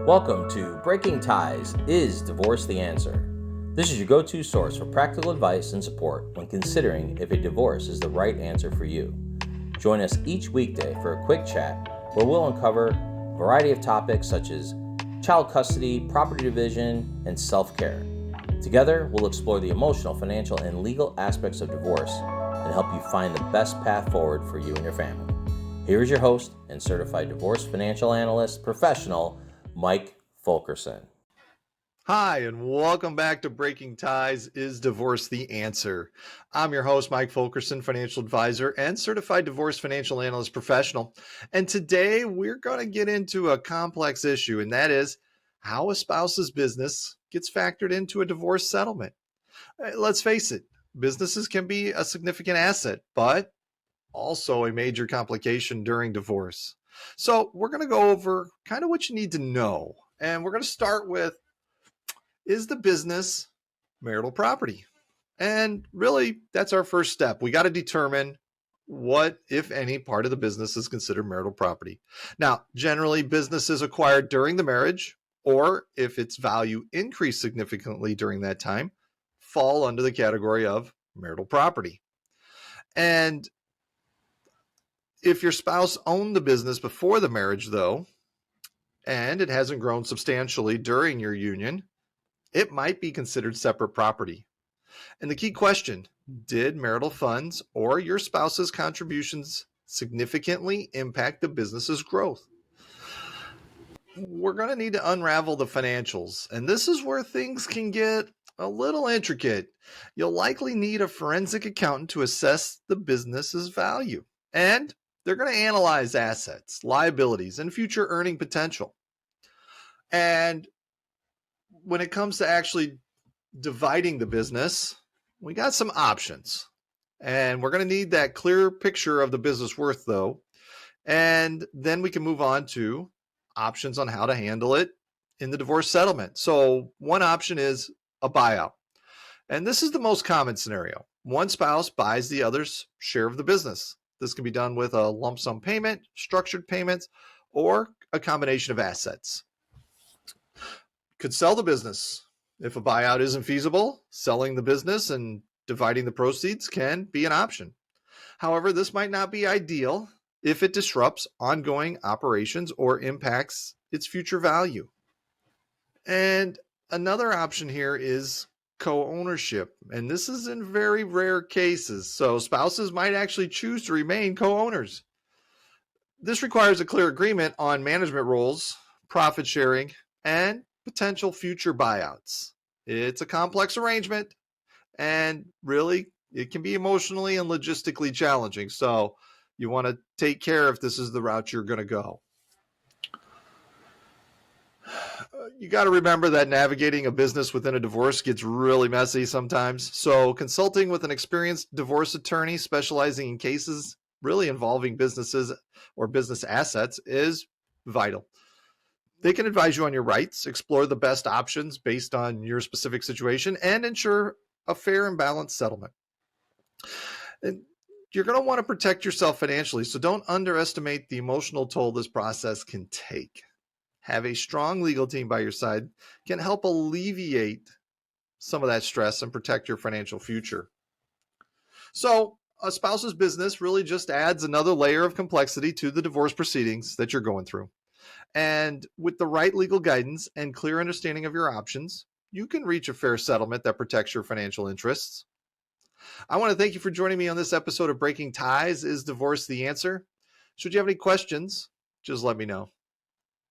Welcome to Breaking Ties, Is Divorce the Answer? This is your go-to source for practical advice and support when considering if a divorce is the right answer for you. Join us each weekday for a quick chat where we'll uncover a variety of topics such as child custody, property division, and self-care. Together, we'll explore the emotional, financial, and legal aspects of divorce and help you find the best path forward for you and your family. Here is your host and Certified Divorce Financial Analyst Professional, Mike Fulkerson. Hi, and welcome back to Breaking Ties, Is Divorce the Answer? I'm your host, Mike Fulkerson, financial advisor and certified divorce financial analyst professional. And today we're going to get into a complex issue, and that is how a spouse's business gets factored into a divorce settlement. Let's face it, businesses can be a significant asset, but also a major complication during divorce. So we're going to go over kind of what you need to know. And we're going to start with, is the business marital property? And really, that's our first step. We got to determine what, if any, part of the business is considered marital property. Now, generally, businesses acquired during the marriage, or if its value increased significantly during that time, fall under the category of marital property. And if your spouse owned the business before the marriage, though, and it hasn't grown substantially during your union, it might be considered separate property. And the key question, did marital funds or your spouse's contributions significantly impact the business's growth? We're going to need to unravel the financials, and this is where things can get a little intricate. You'll likely need a forensic accountant to assess the business's value, and they're going to analyze assets, liabilities, and future earning potential. And when it comes to actually dividing the business, we got some options. And we're going to need that clear picture of the business worth, though. And then we can move on to options on how to handle it in the divorce settlement. So one option is a buyout. And this is the most common scenario. One spouse buys the other's share of the business. This can be done with a lump sum payment, structured payments, or a combination of assets. Could sell the business. If a buyout isn't feasible, selling the business and dividing the proceeds can be an option. However, this might not be ideal if it disrupts ongoing operations or impacts its future value. And another option here is co-ownership, and this is in very rare cases. So spouses might actually choose to remain co-owners. This requires a clear agreement on management roles, profit sharing, and potential future buyouts. It's a complex arrangement, and really, it can be emotionally and logistically challenging. So you want to take care if this is the route you're going to go. You got to remember that navigating a business within a divorce gets really messy sometimes. So consulting with an experienced divorce attorney specializing in cases really involving businesses or business assets is vital. They can advise you on your rights, explore the best options based on your specific situation, and ensure a fair and balanced settlement. And you're going to want to protect yourself financially, so don't underestimate the emotional toll this process can take. Have a strong legal team by your side can help alleviate some of that stress and protect your financial future. So a spouse's business really just adds another layer of complexity to the divorce proceedings that you're going through. And with the right legal guidance and clear understanding of your options, you can reach a fair settlement that protects your financial interests. I want to thank you for joining me on this episode of Breaking Ties, Is Divorce the Answer? Should you have any questions, just let me know.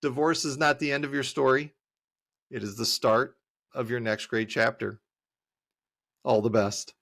Divorce is not the end of your story. It is the start of your next great chapter. All the best.